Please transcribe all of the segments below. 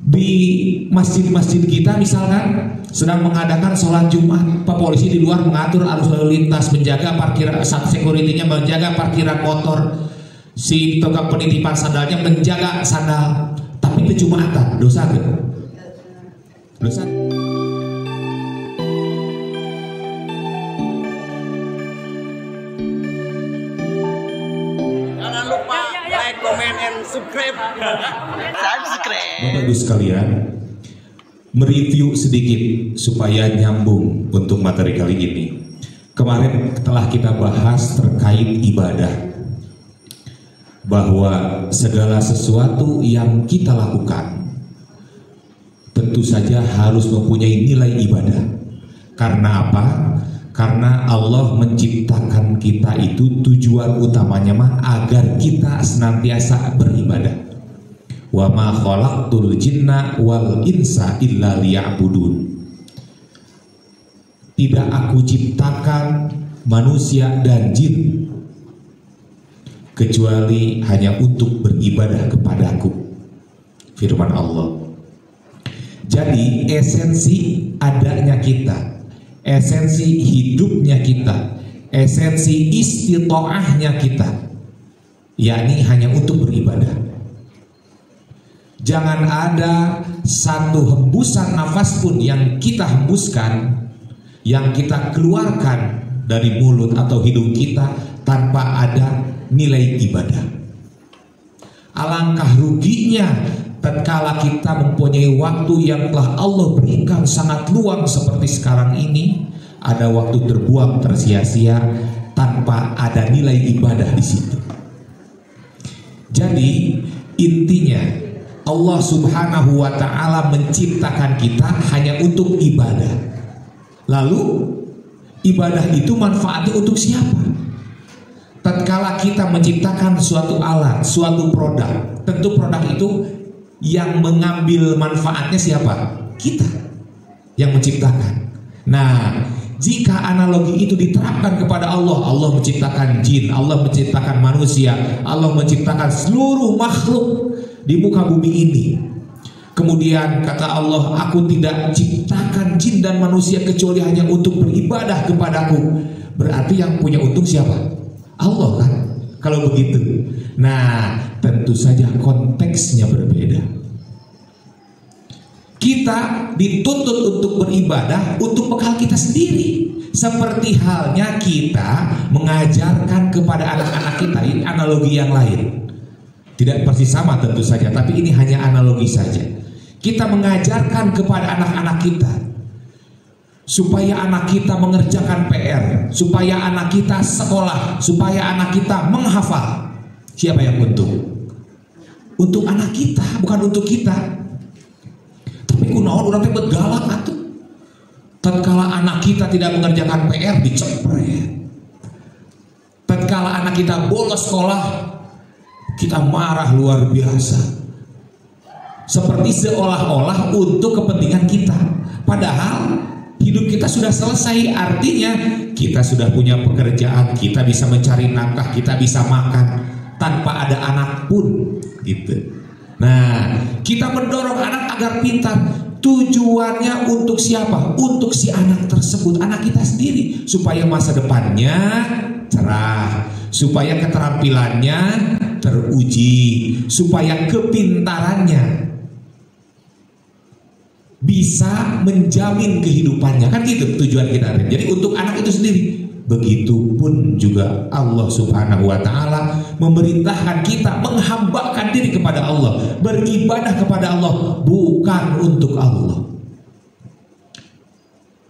Di masjid-masjid kita misalkan sedang mengadakan sholat Jumat, Pak polisi di luar mengatur arus lalu lintas, menjaga parkiran, security-nya menjaga parkiran motor, si tukang penitipan sandalnya menjaga sandal, tapi itu Jumatan, dosa gak? Dosa. Jangan lupa like, comment, and subscribe. Bapak Ibu sekalian, mereview sedikit supaya nyambung untuk materi kali ini. Kemarin telah kita bahas terkait ibadah, bahwa segala sesuatu yang kita lakukan tentu saja harus mempunyai nilai ibadah. Karena apa? Karena Allah menciptakan kita itu tujuan utamanya mah agar kita senantiasa beribadah. Wa ma khalaqtul jinna wal insa illa liya'budun. Tidak aku ciptakan manusia dan jin kecuali hanya untuk beribadah kepadaku. Firman Allah. Jadi esensi adanya kita, esensi hidupnya kita, esensi istitoahnya kita, yakni hanya untuk beribadah. Jangan ada satu hembusan nafas pun yang kita hembuskan, yang kita keluarkan dari mulut atau hidung kita tanpa ada nilai ibadah. Alangkah ruginya tatkala kita mempunyai waktu yang telah Allah berikan sangat luang seperti sekarang ini, ada waktu terbuang tersia-sia tanpa ada nilai ibadah di situ. Jadi intinya Allah Subhanahu wa ta'ala menciptakan kita hanya untuk ibadah. Lalu ibadah itu manfaatnya untuk siapa? Tatkala kita menciptakan suatu alat, suatu produk, tentu produk itu yang mengambil manfaatnya siapa? Kita yang menciptakan. Nah, jika analogi itu diterapkan kepada Allah, Allah menciptakan jin, Allah menciptakan manusia, Allah menciptakan seluruh makhluk di muka bumi ini. Kemudian kata Allah, aku tidak ciptakan jin dan manusia kecuali hanya untuk beribadah kepadaku. Berarti yang punya untung siapa? Allah kan? Kalau begitu. Nah, tentu saja konteksnya berbeda. Kita dituntut untuk beribadah untuk bekal kita sendiri. Seperti halnya kita mengajarkan kepada anak-anak kita. Ini analogi yang lain. Tidak persis sama tentu saja, tapi ini hanya analogi saja. Kita mengajarkan kepada anak-anak kita supaya anak kita mengerjakan PR, supaya anak kita sekolah, supaya anak kita menghafal. Siapa yang untung? Untuk anak kita, bukan untuk kita. Tapi kunaon urang teh galak atuh. Tatkala anak kita tidak mengerjakan PR dicepret. Tatkala anak kita bolos sekolah, kita marah luar biasa, seperti seolah-olah untuk kepentingan kita. Padahal hidup kita sudah selesai. Artinya kita sudah punya pekerjaan, kita bisa mencari nafkah, kita bisa makan tanpa ada anak pun gitu. Nah, kita mendorong anak agar pintar. Tujuannya untuk siapa? Untuk si anak tersebut, anak kita sendiri, supaya masa depannya cerah, supaya keterampilannya teruji, supaya kepintarannya bisa menjamin kehidupannya. Kan gitu tujuan kita. Jadi untuk anak itu sendiri. Begitupun juga Allah Subhanahu wa ta'ala memerintahkan kita menghambakan diri kepada Allah, beribadah kepada Allah, bukan untuk Allah,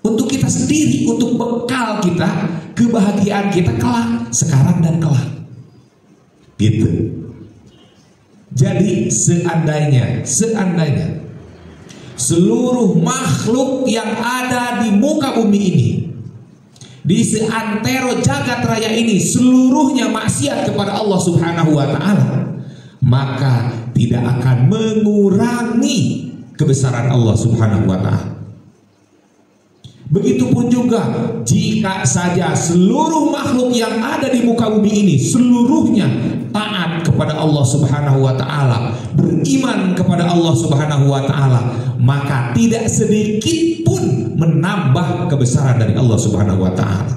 untuk kita sendiri, untuk bekal kita, kebahagiaan kita kelak, sekarang dan kelak. Gitu. Jadi seandainya seluruh makhluk yang ada di muka bumi ini, di seantero jagat raya ini, seluruhnya maksiat kepada Allah Subhanahu wa ta'ala, maka tidak akan mengurangi kebesaran Allah Subhanahu wa ta'ala. Begitupun juga jika saja seluruh makhluk yang ada di muka bumi ini seluruhnya taat kepada Allah Subhanahu wa taala, beriman kepada Allah Subhanahu wa taala, maka tidak sedikit pun menambah kebesaran dari Allah Subhanahu wa taala.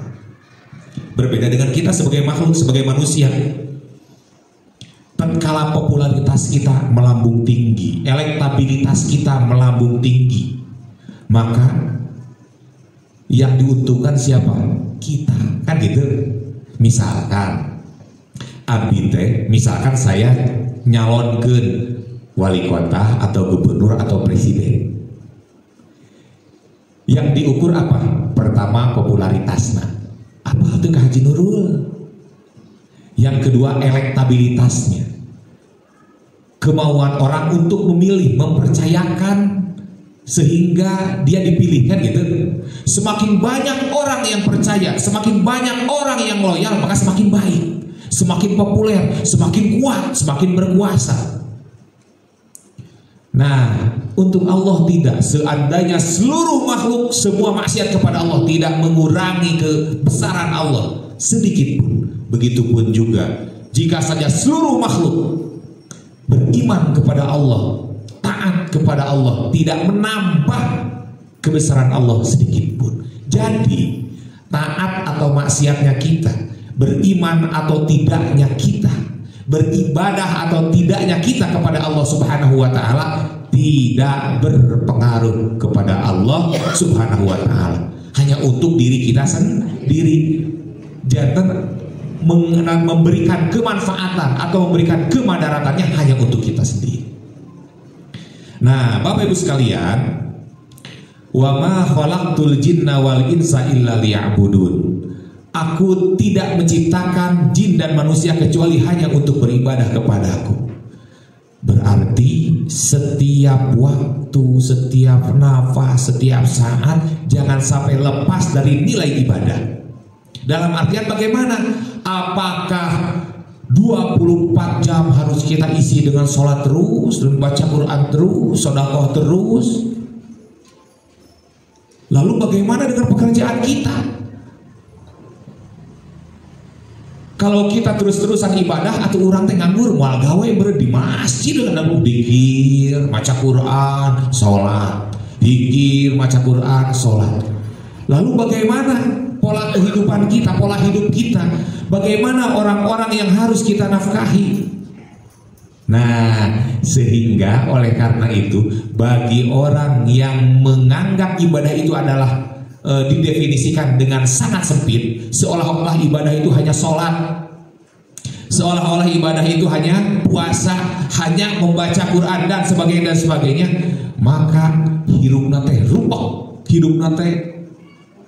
Berbeda dengan kita sebagai makhluk, sebagai manusia. Tatkala popularitas kita melambung tinggi, elektabilitas kita melambung tinggi, maka yang diuntungkan siapa? Kita, kan gitu. Misalkan abdi teh, misalkan saya nyalonkeun wali kota atau gubernur atau presiden. Yang diukur apa? Pertama popularitasnya. Apa itu Haji Nurul? Yang kedua elektabilitasnya. Kemauan orang untuk memilih, mempercayakan sehingga dia dipilih, kan gitu. Semakin banyak orang yang percaya, semakin banyak orang yang loyal, maka semakin baik, semakin populer, semakin kuat, semakin berkuasa. Nah, untuk Allah tidak. Seandainya seluruh makhluk semua maksiat kepada Allah, tidak mengurangi kebesaran Allah sedikit pun. Begitupun juga jika saja seluruh makhluk beriman kepada Allah, taat kepada Allah, tidak menambah kebesaran Allah sedikit pun. Jadi taat atau maksiatnya kita, beriman atau tidaknya kita, beribadah atau tidaknya kita kepada Allah Subhanahu wa taala tidak berpengaruh kepada Allah Subhanahu wa taala. Hanya untuk diri kita sendiri. Jangan memberikan kemanfaatan atau memberikan kemadaratannya hanya untuk kita sendiri. Nah, Bapak Ibu sekalian, wa ma khalaqtul jinna wal insa illa liya'budun. Aku tidak menciptakan jin dan manusia kecuali hanya untuk beribadah kepadaku. Berarti setiap waktu, setiap nafas, setiap saat jangan sampai lepas dari nilai ibadah. Dalam artian bagaimana? Apakah 24 jam harus kita isi dengan sholat terus, dan baca Quran terus, sedekah terus? Lalu bagaimana dengan pekerjaan kita? Kalau kita terus-terusan ibadah atau orang teh nganggur moal gawe beureum di masjid dengan dikir, maca Quran, sholat, dikir, maca Quran, sholat. Lalu bagaimana pola kehidupan kita, pola hidup kita? Bagaimana orang-orang yang harus kita nafkahi? Nah, sehingga oleh karena itu bagi orang yang menganggap ibadah itu adalah didefinisikan dengan sangat sempit, seolah-olah ibadah itu hanya sholat, seolah-olah ibadah itu hanya puasa, hanya membaca Quran dan sebagainya, maka hidupna teh rupok, hidupna teh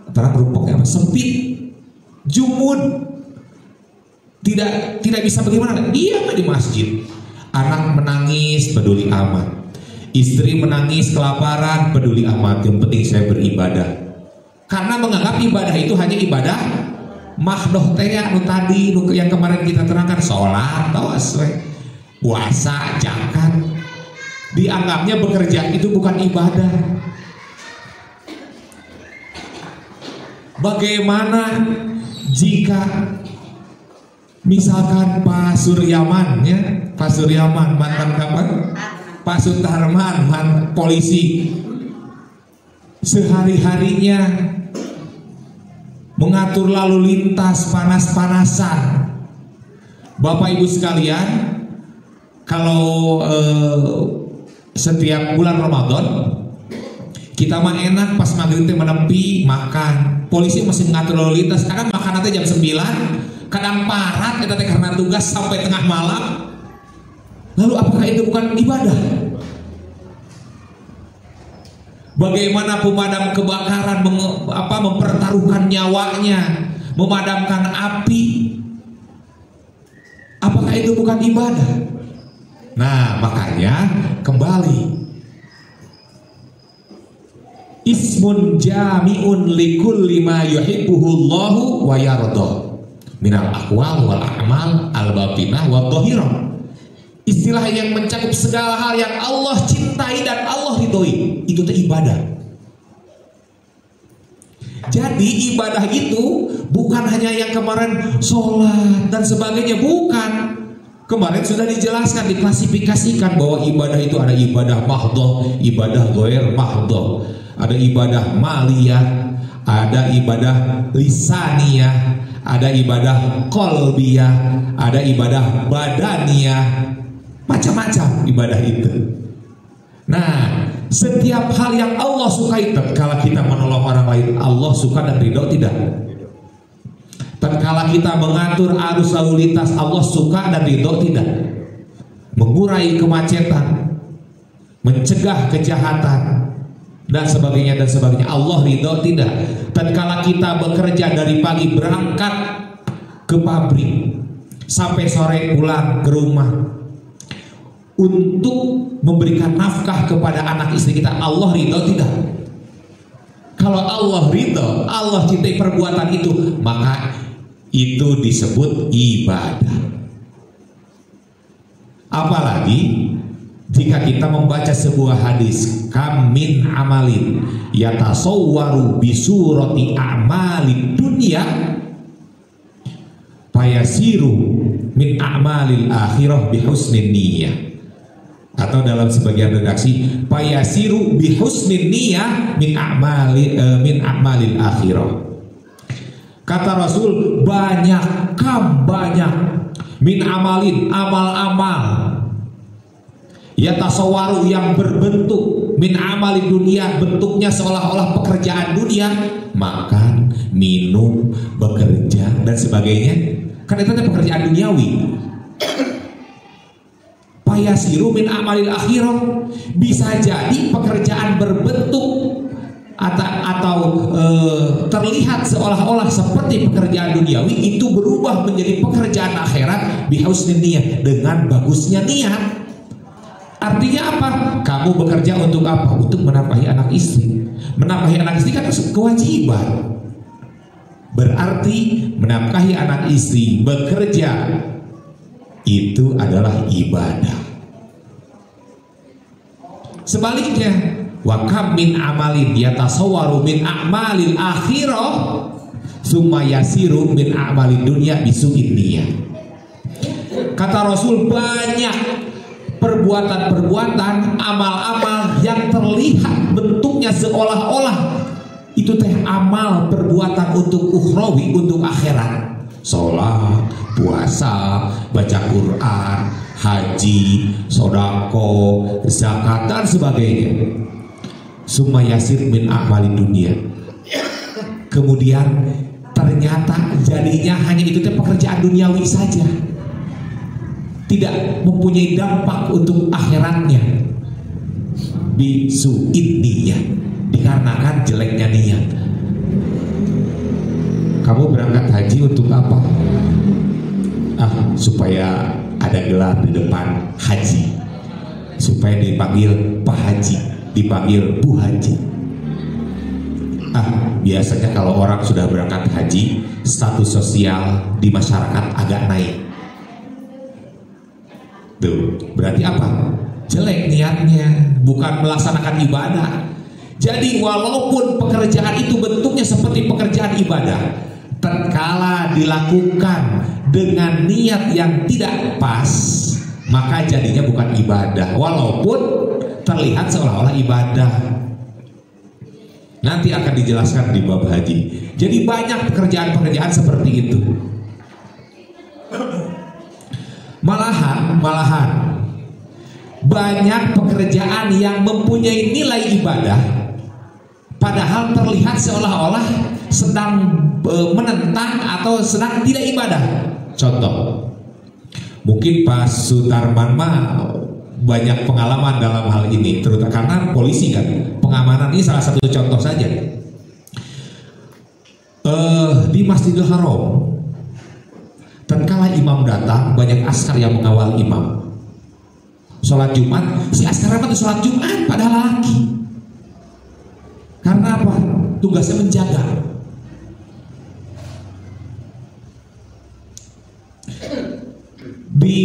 antara rupoknya sempit, jumud, tidak bisa bagaimana, diam di masjid. Anak menangis peduli amat, istri menangis kelaparan peduli amat, yang penting saya beribadah. Karena menganggap ibadah itu hanya ibadah mahdoh teh anu tadi yang kemarin kita terangkan, sholat, tos, puasa, zakat. Dianggapnya bekerja itu bukan ibadah. Bagaimana jika misalkan Pak Suryaman, ya, Pak Suryaman mantan kapan? Pak Sutarman, mantan polisi, sehari-harinya mengatur lalu lintas panas-panasan. Bapak Ibu sekalian, kalau setiap bulan Ramadan kita mah enak pas maghrib teh menepi makan. Polisi masih mengatur lalu lintas, kadang makan nanti jam 9, kadang parat kita teh karena tugas sampai tengah malam. Lalu apakah itu bukan ibadah? Bagaimana pemadam kebakaran mempertaruhkan nyawanya memadamkan api? Apakah itu bukan ibadah? Nah, makanya kembali, ismun jami'un likulli ma yuhibbuhullahu wa yarda minal aqwal wal a'mal al batinah wa dhahirah. Istilah yang mencakup segala hal yang Allah cintai dan Allah ridhoi, itu tuh ibadah. Jadi ibadah itu bukan hanya yang kemarin sholat dan sebagainya, bukan. Kemarin sudah dijelaskan, diklasifikasikan bahwa ibadah itu ada ibadah mahdhah, ibadah ghair mahdhah, ada ibadah maliyah, ada ibadah lisaniyah, ada ibadah qalbiyah, ada ibadah badaniyah, macam-macam ibadah itu. Nah, setiap hal yang Allah sukai, kalau kita menolong orang lain, Allah suka dan ridho tidak? Tatkala kita mengatur arus lalu lintas, Allah suka dan ridho tidak? Mengurai kemacetan, mencegah kejahatan, dan sebagainya dan sebagainya, Allah ridho tidak? Tatkala kita bekerja dari pagi berangkat ke pabrik sampai sore pulang ke rumah untuk memberikan nafkah kepada anak istri kita, Allah ridho tidak? Kalau Allah ridho, Allah cintai perbuatan itu, maka itu disebut ibadah. Apalagi jika kita membaca sebuah hadis, kam min amalin yatasawwaru bisurati a'malid dunya fayasiru min a'malil akhirah bihusnin niyyah, atau dalam sebagian redaksi fayasiru bihusnin niyyah min a'malil akhirah. Kata Rasul, banyak min amalin, amal-amal ya tasawaru yang berbentuk min amalin dunia, bentuknya seolah-olah pekerjaan dunia, makan, minum, bekerja dan sebagainya, kan itu pekerjaan duniawi. Payasiru min amalil akhirah, bisa jadi pekerjaan berbentuk atau terlihat seolah-olah seperti pekerjaan duniawi, itu berubah menjadi pekerjaan akhirat bihusnin niyyah, dengan bagusnya niat. Artinya apa? Kamu bekerja untuk apa? Untuk menafkahi anak istri. Menafkahi anak istri kan kewajiban. Berarti menafkahi anak istri, bekerja, itu adalah ibadah. Sebaliknya, wa kam min amalin yatasawwaru min a'malil akhirah summa yasiru min a'malid dunya bisu'in niyyah. Kata Rasul, banyak perbuatan-perbuatan, amal-amal yang terlihat bentuknya seolah-olah itu teh amal perbuatan untuk ukhrawi, untuk akhirat. Sholat, puasa, baca Quran, haji, sodako, zakat dan sebagainya. Summa yasir min a'mali dunia. Kemudian ternyata jadinya hanya itu pekerjaan duniawi saja, tidak mempunyai dampak untuk akhiratnya. Bisu'in niyyah, dikarenakan jeleknya niat. Kamu berangkat haji untuk apa? Supaya ada gelar di depan haji, supaya dipanggil Pak Haji, dipanggil Bu Haji. Biasanya kalau orang sudah berangkat haji, status sosial di masyarakat agak naik. Tuh, berarti apa? Jelek niatnya, bukan melaksanakan ibadah. Jadi walaupun pekerjaan itu bentuknya seperti pekerjaan ibadah, tatkala dilakukan dengan niat yang tidak pas, maka jadinya bukan ibadah, walaupun terlihat seolah-olah ibadah. Nanti akan dijelaskan di bab haji. Jadi banyak pekerjaan-pekerjaan seperti itu. Malahan banyak pekerjaan yang mempunyai nilai ibadah, padahal terlihat seolah-olah sedang menentang atau sedang tidak ibadah. Contoh, mungkin Pak Sutarman banyak pengalaman dalam hal ini, terutama karena polisi kan, pengamanan ini salah satu contoh saja. Di Masjidil Haram, tatkala imam datang, banyak askar yang mengawal imam. Sholat Jumat, si askar apa tuh sholat Jumat padahal laki. Karena apa? Tugasnya menjaga. Di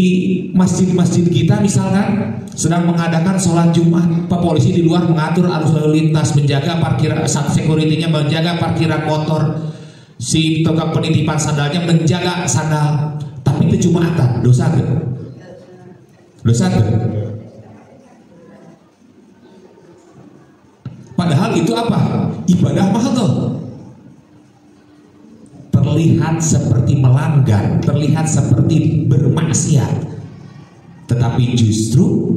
masjid-masjid kita misalkan sedang mengadakan sholat Jumat, Pak polisi di luar mengatur arus lalu lintas, menjaga parkiran, security-nya menjaga parkiran motor, si tukang penitipan sandalnya menjaga sandal, tapi itu Jumatan, dosa gak? Dosa tuh. Padahal itu apa? Ibadah mahdoh. Terlihat seperti melanggar, terlihat seperti bermaksiat, tetapi justru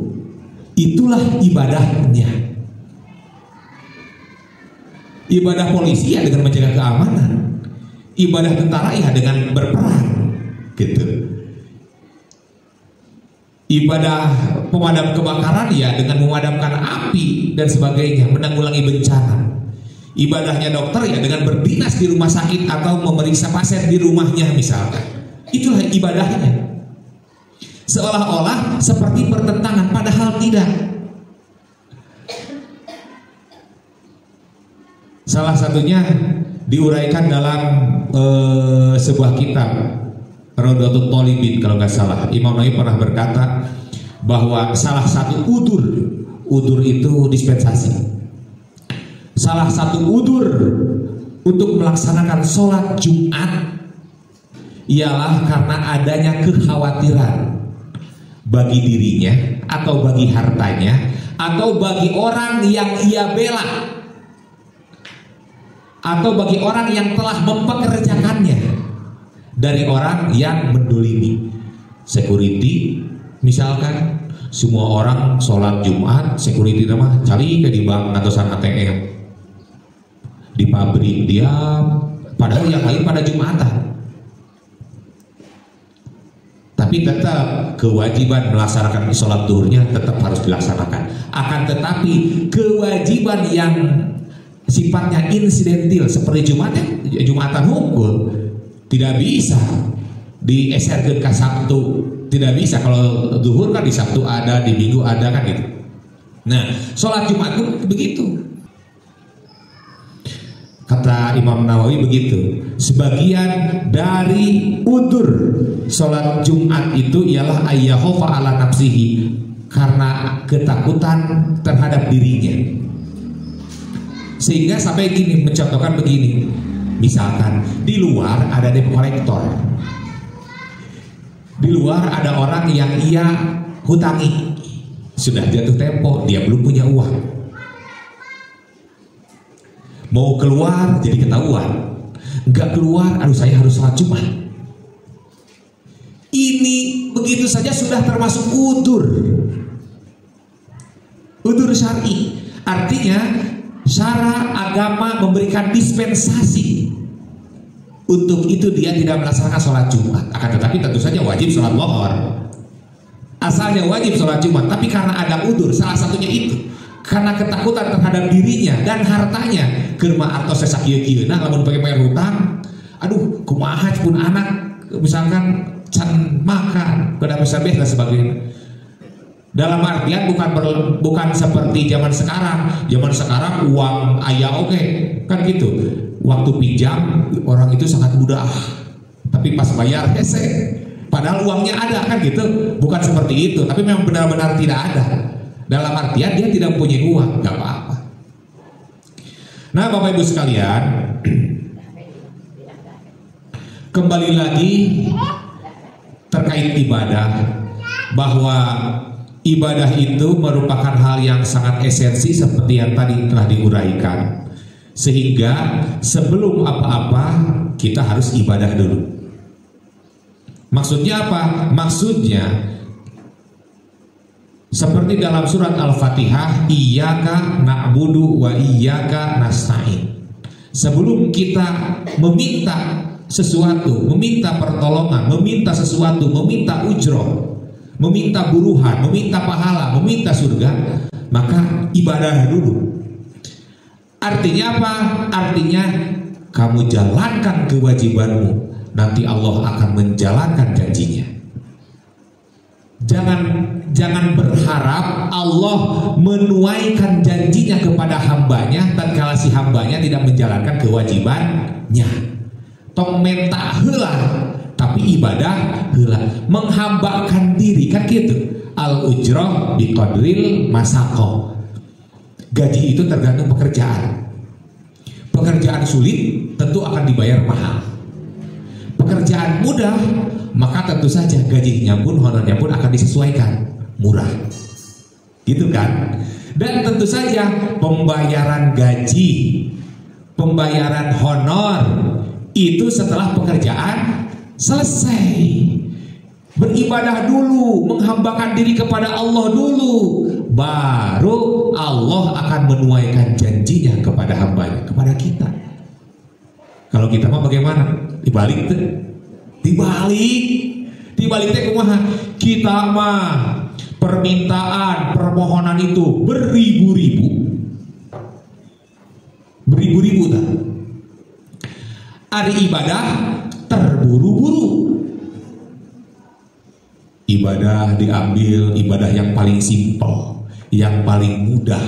itulah ibadahnya. Ibadah polisi ya dengan menjaga keamanan, ibadah tentara ya dengan berperang, gitu. Ibadah pemadam kebakaran ya dengan memadamkan api dan sebagainya, menanggulangi bencana. Ibadahnya dokter ya dengan berdinas di rumah sakit atau memeriksa pasien di rumahnya misalkan. Itulah ibadahnya. Seolah-olah seperti pertentangan, padahal tidak. Salah satunya diuraikan dalam sebuah kitab Rawdatul Thalibin kalau nggak salah. Imam Nawawi pernah berkata bahwa salah satu udur itu dispensasi. Salah satu udur untuk melaksanakan sholat Jumat ialah karena adanya kekhawatiran bagi dirinya atau bagi hartanya atau bagi orang yang ia bela atau bagi orang yang telah mempekerjakannya dari orang yang mendolimi. Security misalkan, semua orang sholat Jumat, security nama cari ke di bank atau ATM, di pabrik diam, padahal yang lain pada Jumatan. Tapi tetap kewajiban melaksanakan sholat duhurnya tetap harus dilaksanakan. Akan tetapi kewajiban yang sifatnya insidentil seperti Jumatan hukum tidak bisa dieserkeun ke Sabtu, tidak bisa. Kalau duhur kan di Sabtu ada, di Minggu ada kan gitu. Nah, sholat Jumat pun begitu. Kata Imam Nawawi begitu. Sebagian dari udur sholat Jumat itu ialah ayyakhofa ala nafsihi, karena ketakutan terhadap dirinya. Sehingga sampai gini, mencontohkan begini. Misalkan di luar ada debt collector, di luar ada orang yang ia hutangi, sudah jatuh tempo, dia belum punya uang. Mau keluar jadi ketahuan, nggak keluar, aduh saya harus sholat Jumat. Ini begitu saja sudah termasuk udur syar'i. Artinya syara agama memberikan dispensasi untuk itu dia tidak melaksanakan sholat Jumat. Akan tetapi tentu saja wajib sholat lohor. Asalnya wajib sholat Jumat, tapi karena ada udur, salah satunya itu karena ketakutan terhadap dirinya dan hartanya. Kerma artos sesak kieu nah lamun pakai hutang, aduh kumaha pun anak misalkan can makan kada bisa beh dan sebagainya. Dalam artian bukan seperti zaman sekarang. Zaman sekarang uang aya oke kan gitu. Waktu pinjam orang itu sangat mudah, tapi pas bayar hese. Padahal uangnya ada kan gitu. Bukan seperti itu, tapi memang benar-benar tidak ada. Dalam artian dia tidak punya uang, nggak apa-apa. Nah, Bapak Ibu sekalian, kembali lagi terkait ibadah, bahwa ibadah itu merupakan hal yang sangat esensi seperti yang tadi telah diuraikan. Sehingga sebelum apa-apa kita harus ibadah dulu. Maksudnya apa? Maksudnya seperti dalam surat Al-Fatihah, iyyaka na'budu wa iyyaka nasta'in. Sebelum kita meminta sesuatu, meminta pertolongan, meminta sesuatu, meminta ujroh, meminta buruhan, meminta pahala, meminta surga, maka ibadah dulu. Artinya apa? Artinya kamu jalankan kewajibanmu, nanti Allah akan menjalankan janjinya. Jangan berharap Allah menuaikan janjinya kepada hambanya tatkala si hambanya tidak menjalankan kewajibannya. Tong menta heula tapi ibadah heula, menghambakan diri kan gitu. Al ujrah biqadril masaqah. Gaji itu tergantung pekerjaan. Pekerjaan sulit tentu akan dibayar mahal. Pekerjaan mudah maka tentu saja gajinya pun, honornya pun akan disesuaikan. murah, gitu kan? Dan tentu saja pembayaran gaji, pembayaran honor itu setelah pekerjaan selesai. Beribadah dulu, menghambakan diri kepada Allah dulu, baru Allah akan menuaikan janjinya kepada hambanya, kepada kita. Kalau kita mah bagaimana? Dibalik tuh, dibalik teh kumaha? Kita mah permintaan, permohonan itu beribu-ribu tak? Ada ibadah terburu-buru. Ibadah diambil ibadah yang paling simpel, yang paling mudah,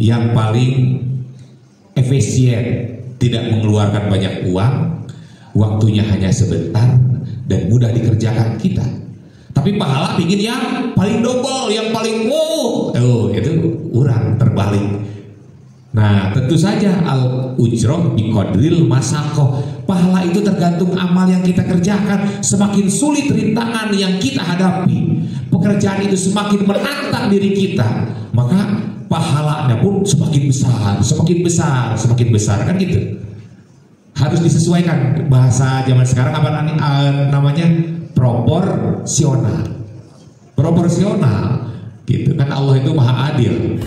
yang paling efisien, tidak mengeluarkan banyak uang, waktunya hanya sebentar dan mudah dikerjakan kita. Tapi pahala pingin yang paling double, yang paling itu orang terbalik. Nah, tentu saja al-ujroh biqadril masakoh. Pahala itu tergantung amal yang kita kerjakan. Semakin sulit rintangan yang kita hadapi, pekerjaan itu semakin menantang diri kita, maka pahalanya pun semakin besar kan gitu. Harus disesuaikan. Bahasa zaman sekarang apa namanya? Proporsional gitu kan. Allah itu maha adil.